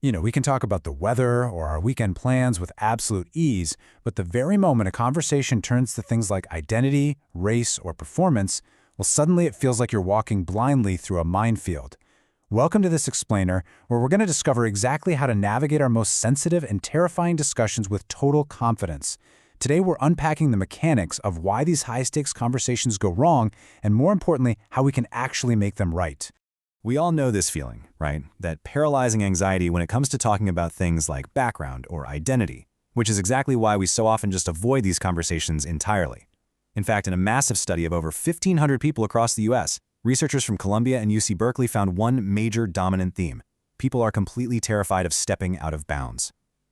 We can talk about the weather or our weekend plans with absolute ease, but the very moment a conversation turns to things like identity, race, or performance, well, suddenly it feels like you're walking blindly through a minefield. Welcome to this explainer, where we're going to discover exactly how to navigate our most sensitive and terrifying discussions with total confidence. Today, we're unpacking the mechanics of why these high-stakes conversations go wrong, and more importantly, how we can actually make them right. We all know this feeling, right? That paralyzing anxiety when it comes to talking about things like background or identity, which is exactly why we so often just avoid these conversations entirely. In fact, in a massive study of over 1,500 people across the US, researchers from Columbia and UC Berkeley found one major dominant theme. People are completely terrified of stepping out of bounds.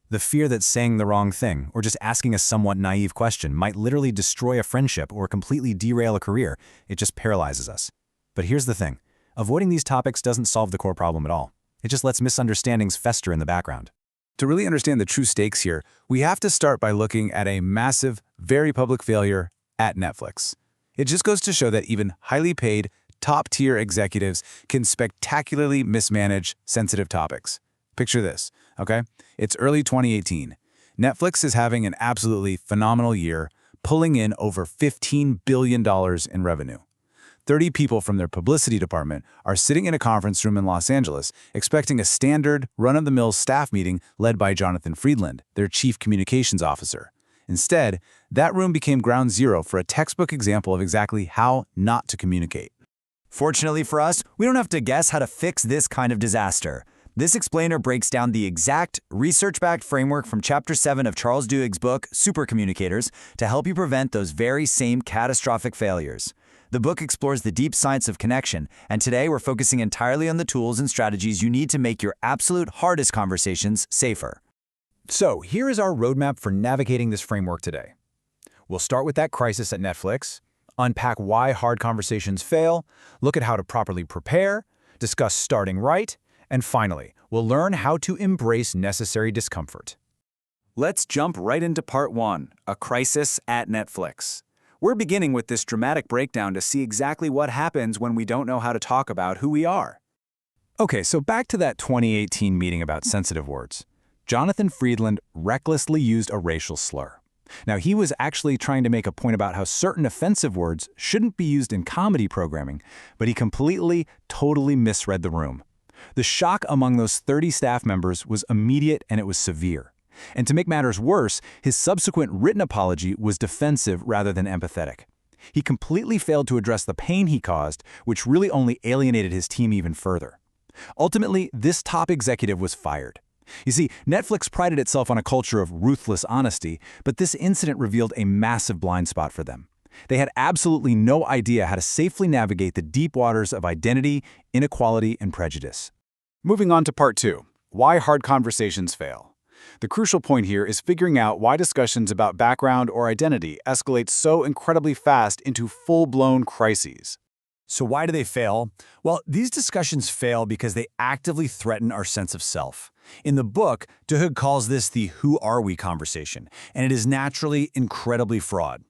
The fear that saying the wrong thing or just asking a somewhat naive question might literally destroy a friendship or completely derail a career, it just paralyzes us. But here's the thing. Avoiding these topics doesn't solve the core problem at all. It just lets misunderstandings fester in the background. To really understand the true stakes here, we have to start by looking at a massive, very public failure at Netflix. It just goes to show that even highly paid, top-tier executives can spectacularly mismanage sensitive topics. Picture this, okay? It's early 2018. Netflix is having an absolutely phenomenal year, pulling in over $15 billion in revenue. 30 people from their publicity department are sitting in a conference room in Los Angeles expecting a standard, run-of-the-mill staff meeting led by Jonathan Friedland, their chief communications officer. Instead, that room became ground zero for a textbook example of exactly how not to communicate. Fortunately for us, we don't have to guess how to fix this kind of disaster. This explainer breaks down the exact, research-backed framework from Chapter 7 of Charles Duhigg's book, Supercommunicators, to help you prevent those very same catastrophic failures. The book explores the deep science of connection, and today we're focusing entirely on the tools and strategies you need to make your absolute hardest conversations safer. So here is our roadmap for navigating this framework today. We'll start with that crisis at Netflix, unpack why hard conversations fail, look at how to properly prepare, discuss starting right, and finally, we'll learn how to embrace necessary discomfort. Let's jump right into part 1, a crisis at Netflix. We're beginning with this dramatic breakdown to see exactly what happens when we don't know how to talk about who we are. Okay, so back to that 2018 meeting about sensitive words. Jonathan Friedland recklessly used a racial slur. Now, he was actually trying to make a point about how certain offensive words shouldn't be used in comedy programming, but he completely, totally misread the room. The shock among those 30 staff members was immediate and it was severe. And to make matters worse, his subsequent written apology was defensive rather than empathetic. He completely failed to address the pain he caused, which really only alienated his team even further. Ultimately, this top executive was fired. You see, Netflix prided itself on a culture of ruthless honesty, but this incident revealed a massive blind spot for them. They had absolutely no idea how to safely navigate the deep waters of identity, inequality, and prejudice. Moving on to part 2, why hard conversations fail. The crucial point here is figuring out why discussions about background or identity escalate so incredibly fast into full-blown crises. So why do they fail? Well, these discussions fail because they actively threaten our sense of self. In the book, Duhigg calls this the "who are we" conversation, and it is naturally incredibly flawed.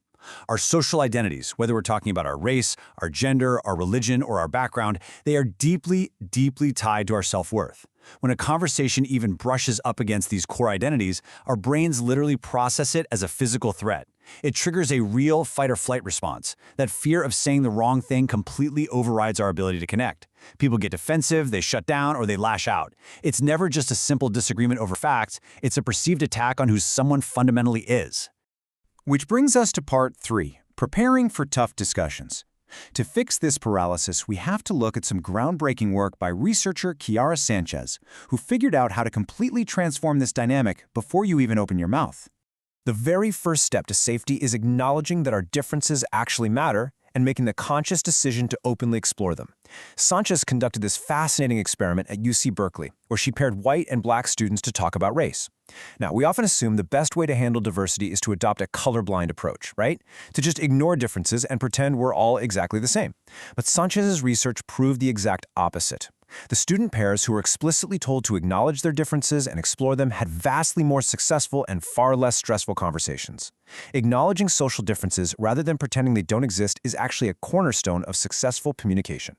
Our social identities, whether we're talking about our race, our gender, our religion, or our background, they are deeply, deeply tied to our self-worth. When a conversation even brushes up against these core identities, our brains literally process it as a physical threat. It triggers a real fight-or-flight response. That fear of saying the wrong thing completely overrides our ability to connect. People get defensive, they shut down, or they lash out. It's never just a simple disagreement over facts, it's a perceived attack on who someone fundamentally is. Which brings us to part 3, preparing for tough discussions. To fix this paralysis, we have to look at some groundbreaking work by researcher Chiara Sanchez, who figured out how to completely transform this dynamic before you even open your mouth. The very first step to safety is acknowledging that our differences actually matter and making the conscious decision to openly explore them. Sanchez conducted this fascinating experiment at UC Berkeley, where she paired white and black students to talk about race. Now, we often assume the best way to handle diversity is to adopt a colorblind approach, right? To just ignore differences and pretend we're all exactly the same. But Sanchez's research proved the exact opposite. The student pairs who were explicitly told to acknowledge their differences and explore them had vastly more successful and far less stressful conversations. Acknowledging social differences rather than pretending they don't exist is actually a cornerstone of successful communication.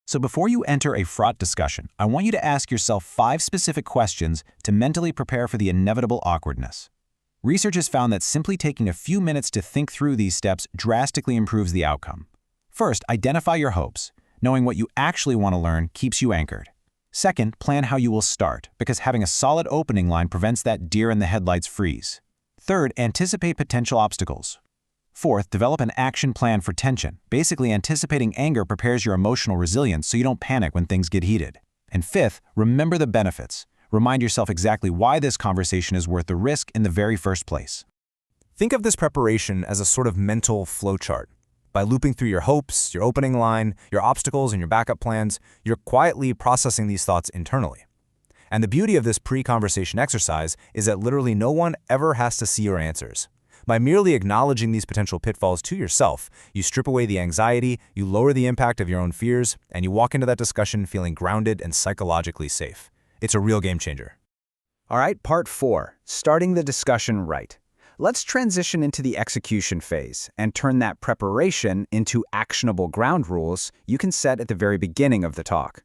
So before you enter a fraught discussion, I want you to ask yourself 5 specific questions to mentally prepare for the inevitable awkwardness. Research has found that simply taking a few minutes to think through these steps drastically improves the outcome. First, identify your hopes. Knowing what you actually want to learn keeps you anchored. Second, plan how you will start, because having a solid opening line prevents that deer-in-the-headlights freeze. Third, anticipate potential obstacles. Fourth, develop an action plan for tension. Basically, anticipating anger prepares your emotional resilience so you don't panic when things get heated. And fifth, remember the benefits. Remind yourself exactly why this conversation is worth the risk in the very first place. Think of this preparation as a sort of mental flowchart. By looping through your hopes, your opening line, your obstacles, and your backup plans, you're quietly processing these thoughts internally. And the beauty of this pre-conversation exercise is that literally no one ever has to see your answers. By merely acknowledging these potential pitfalls to yourself, you strip away the anxiety, you lower the impact of your own fears, and you walk into that discussion feeling grounded and psychologically safe. It's a real game changer. All right, part 4, starting the discussion right. Let's transition into the execution phase and turn that preparation into actionable ground rules you can set at the very beginning of the talk.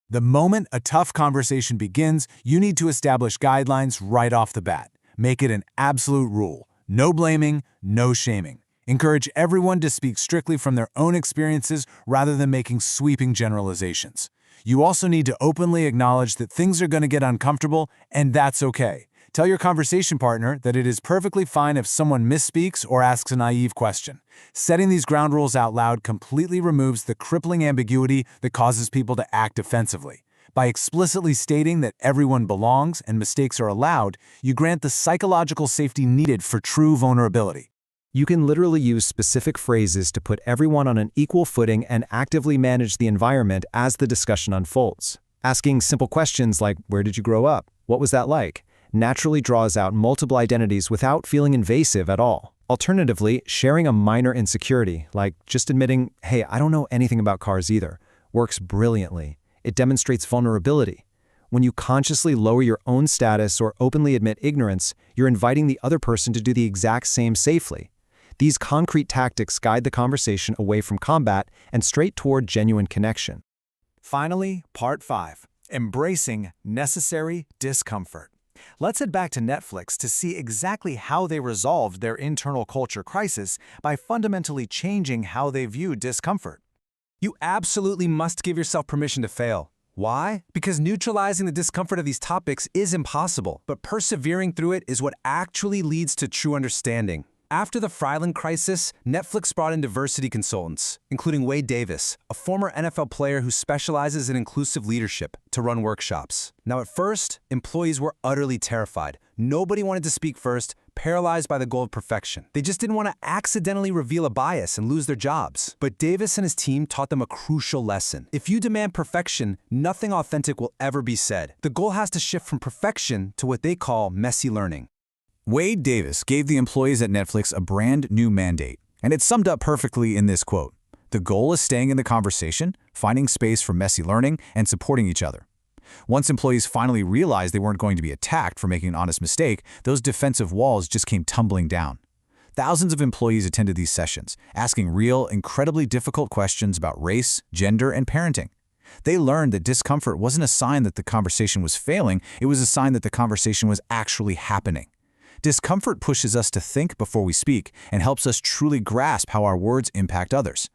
The moment a tough conversation begins, you need to establish guidelines right off the bat. Make it an absolute rule. No blaming, no shaming. Encourage everyone to speak strictly from their own experiences rather than making sweeping generalizations. You also need to openly acknowledge that things are going to get uncomfortable, and that's okay. Tell your conversation partner that it is perfectly fine if someone misspeaks or asks a naive question. Setting these ground rules out loud completely removes the crippling ambiguity that causes people to act defensively. By explicitly stating that everyone belongs and mistakes are allowed, you grant the psychological safety needed for true vulnerability. You can literally use specific phrases to put everyone on an equal footing and actively manage the environment as the discussion unfolds. Asking simple questions like, "Where did you grow up? What was that like?" naturally draws out multiple identities without feeling invasive at all. Alternatively, sharing a minor insecurity, like just admitting, "Hey, I don't know anything about cars either," works brilliantly. It demonstrates vulnerability. When you consciously lower your own status or openly admit ignorance, you're inviting the other person to do the exact same safely. These concrete tactics guide the conversation away from combat and straight toward genuine connection. Finally, part 5, embracing necessary discomfort. Let's head back to Netflix to see exactly how they resolved their internal culture crisis by fundamentally changing how they view discomfort. You absolutely must give yourself permission to fail. Why? Because neutralizing the discomfort of these topics is impossible, but persevering through it is what actually leads to true understanding. After the Fryland crisis, Netflix brought in diversity consultants, including Wade Davis, a former NFL player who specializes in inclusive leadership, to run workshops. Now at first, employees were utterly terrified. Nobody wanted to speak first, paralyzed by the goal of perfection. They just didn't want to accidentally reveal a bias and lose their jobs. But Davis and his team taught them a crucial lesson. If you demand perfection, nothing authentic will ever be said. The goal has to shift from perfection to what they call messy learning. Wade Davis gave the employees at Netflix a brand new mandate, and it's summed up perfectly in this quote. The goal is staying in the conversation, finding space for messy learning, and supporting each other. Once employees finally realized they weren't going to be attacked for making an honest mistake, those defensive walls just came tumbling down. Thousands of employees attended these sessions, asking real, incredibly difficult questions about race, gender, and parenting. They learned that discomfort wasn't a sign that the conversation was failing, it was a sign that the conversation was actually happening. Discomfort pushes us to think before we speak and helps us truly grasp how our words impact others.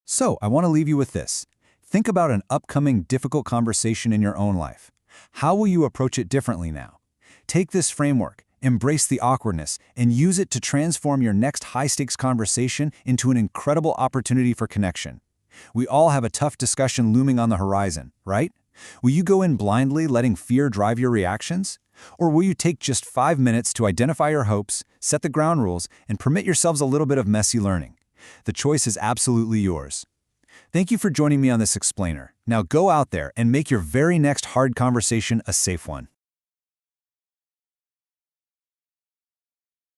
So, I want to leave you with this. Think about an upcoming difficult conversation in your own life. How will you approach it differently now? Take this framework, embrace the awkwardness, and use it to transform your next high-stakes conversation into an incredible opportunity for connection. We all have a tough discussion looming on the horizon, right? Will you go in blindly letting fear drive your reactions? Or will you take just 5 minutes to identify your hopes, set the ground rules, and permit yourselves a little bit of messy learning? The choice is absolutely yours. Thank you for joining me on this explainer. Now go out there and make your very next hard conversation a safe one.